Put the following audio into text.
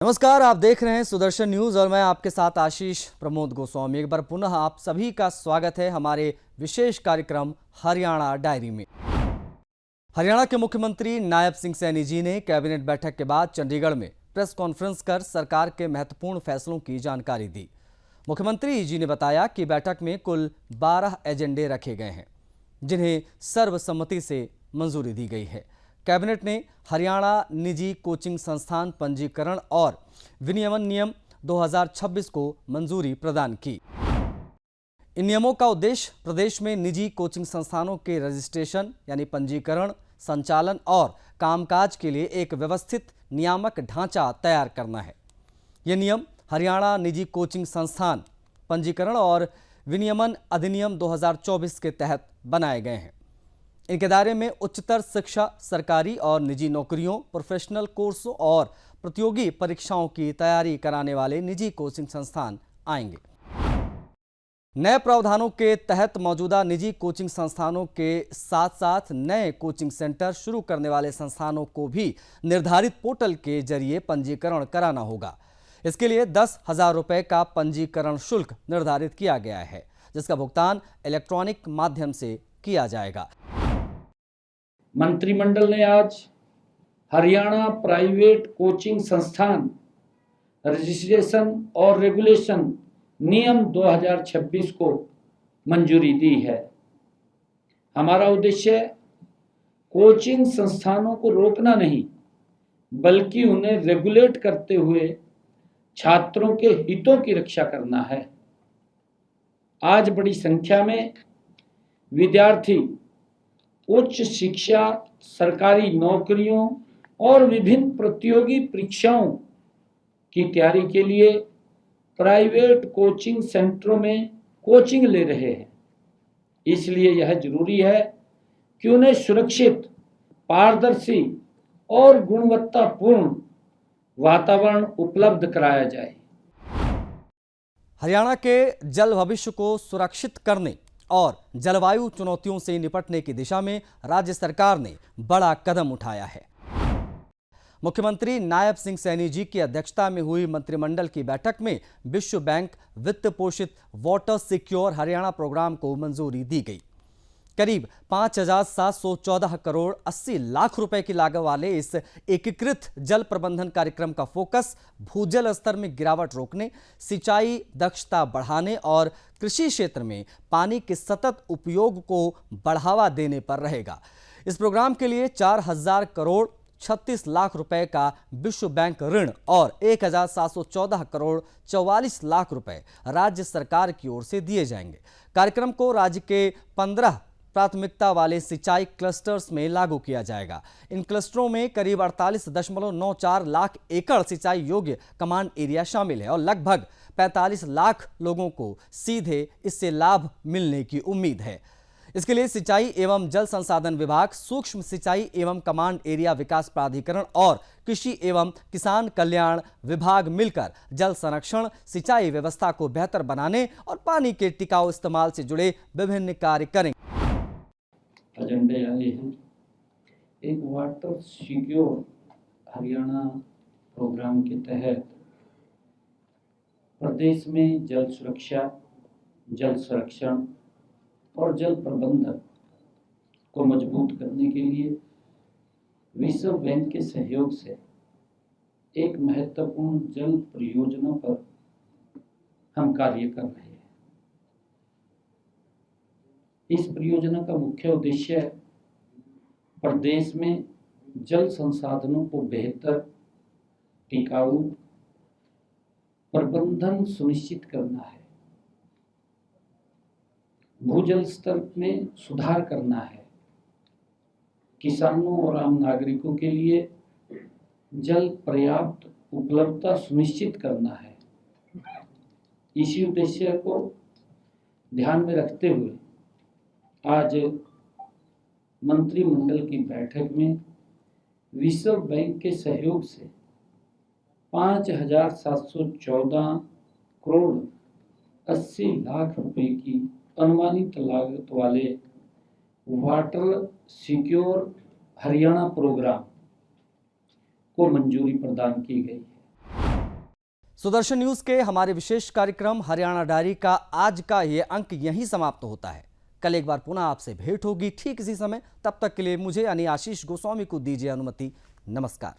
नमस्कार, आप देख रहे हैं सुदर्शन न्यूज और मैं आपके साथ आशीष प्रमोद गोस्वामी। एक बार पुनः आप सभी का स्वागत है हमारे विशेष कार्यक्रम हरियाणा डायरी में। हरियाणा के मुख्यमंत्री नायब सिंह सैनी जी ने कैबिनेट बैठक के बाद चंडीगढ़ में प्रेस कॉन्फ्रेंस कर सरकार के महत्वपूर्ण फैसलों की जानकारी दी। मुख्यमंत्री जी ने बताया कि बैठक में कुल 12 एजेंडे रखे गए हैं जिन्हें सर्वसम्मति से मंजूरी दी गई है। कैबिनेट ने हरियाणा निजी कोचिंग संस्थान पंजीकरण और विनियमन नियम 2026 को मंजूरी प्रदान की। इन नियमों का उद्देश्य प्रदेश में निजी कोचिंग संस्थानों के रजिस्ट्रेशन यानी पंजीकरण, संचालन और कामकाज के लिए एक व्यवस्थित नियामक ढांचा तैयार करना है। ये नियम हरियाणा निजी कोचिंग संस्थान पंजीकरण और विनियमन अधिनियम 2024 के तहत बनाए गए हैं। इनके दायरे में उच्चतर शिक्षा, सरकारी और निजी नौकरियों, प्रोफेशनल कोर्सों और प्रतियोगी परीक्षाओं की तैयारी कराने वाले निजी कोचिंग संस्थान आएंगे। नए प्रावधानों के तहत मौजूदा निजी कोचिंग संस्थानों के साथ साथ नए कोचिंग सेंटर शुरू करने वाले संस्थानों को भी निर्धारित पोर्टल के जरिए पंजीकरण कराना होगा। इसके लिए 10,000 रुपये का पंजीकरण शुल्क निर्धारित किया गया है, जिसका भुगतान इलेक्ट्रॉनिक माध्यम से किया जाएगा। मंत्रिमंडल ने आज हरियाणा प्राइवेट कोचिंग संस्थान रजिस्ट्रेशन और रेगुलेशन नियम 2026 को मंजूरी दी है। हमारा उद्देश्य कोचिंग संस्थानों को रोकना नहीं, बल्कि उन्हें रेगुलेट करते हुए छात्रों के हितों की रक्षा करना है। आज बड़ी संख्या में विद्यार्थी उच्च शिक्षा, सरकारी नौकरियों और विभिन्न प्रतियोगी परीक्षाओं की तैयारी के लिए प्राइवेट कोचिंग सेंटरों में कोचिंग ले रहे हैं। इसलिए यह जरूरी है कि उन्हें सुरक्षित, पारदर्शी और गुणवत्तापूर्ण वातावरण उपलब्ध कराया जाए। हरियाणा के जल भविष्य को सुरक्षित करने और जलवायु चुनौतियों से निपटने की दिशा में राज्य सरकार ने बड़ा कदम उठाया है। मुख्यमंत्री नायब सिंह सैनी जी की अध्यक्षता में हुई मंत्रिमंडल की बैठक में विश्व बैंक वित्त पोषित वाटर सिक्योर हरियाणा प्रोग्राम को मंजूरी दी गई। करीब 5,714 करोड़ 80 लाख रुपए की लागत वाले इस एकीकृत जल प्रबंधन कार्यक्रम का फोकस भूजल स्तर में गिरावट रोकने, सिंचाई दक्षता बढ़ाने और कृषि क्षेत्र में पानी के सतत उपयोग को बढ़ावा देने पर रहेगा। इस प्रोग्राम के लिए 4,000 करोड़ 36 लाख रुपए का विश्व बैंक ऋण और 1,714 करोड़ 44 लाख रुपए राज्य सरकार की ओर से दिए जाएंगे। कार्यक्रम को राज्य के 15 प्राथमिकता वाले सिंचाई क्लस्टर्स में लागू किया जाएगा। इन क्लस्टरों में करीब 48.94 लाख एकड़ सिंचाई योग्य कमांड एरिया शामिल है और लगभग 45 लाख लोगों को सीधे इससे लाभ मिलने की उम्मीद है। इसके लिए सिंचाई एवं जल संसाधन विभाग, सूक्ष्म सिंचाई एवं कमांड एरिया विकास प्राधिकरण और कृषि एवं किसान कल्याण विभाग मिलकर जल संरक्षण, सिंचाई व्यवस्था को बेहतर बनाने और पानी के टिकाऊ इस्तेमाल से जुड़े विभिन्न कार्य करेंगे। एजेंडे आए हैं। एक वाटर सिक्योर हरियाणा प्रोग्राम के तहत प्रदेश में जल सुरक्षा, जल संरक्षण और जल प्रबंधन को मजबूत करने के लिए विश्व बैंक के सहयोग से एक महत्वपूर्ण जल परियोजना पर हम कार्य कर रहे हैं। इस परियोजना का मुख्य उद्देश्य प्रदेश में जल संसाधनों को बेहतर, टिकाऊ प्रबंधन सुनिश्चित करना है, भूजल स्तर में सुधार करना है, किसानों और आम नागरिकों के लिए जल पर्याप्त उपलब्धता सुनिश्चित करना है। इसी उद्देश्य को ध्यान में रखते हुए आज मंत्रिमंडल की बैठक में विश्व बैंक के सहयोग से 5,714 करोड़ 80 लाख रुपए की अनुमानित लागत वाले वाटर सिक्योर हरियाणा प्रोग्राम को मंजूरी प्रदान की गई है। सुदर्शन न्यूज के हमारे विशेष कार्यक्रम हरियाणा डायरी का आज का ये अंक यहीं समाप्त होता है। कल एक बार पुनः आपसे भेंट होगी ठीक इसी समय। तब तक के लिए मुझे यानी आशीष गोस्वामी को दीजिए अनुमति। नमस्कार।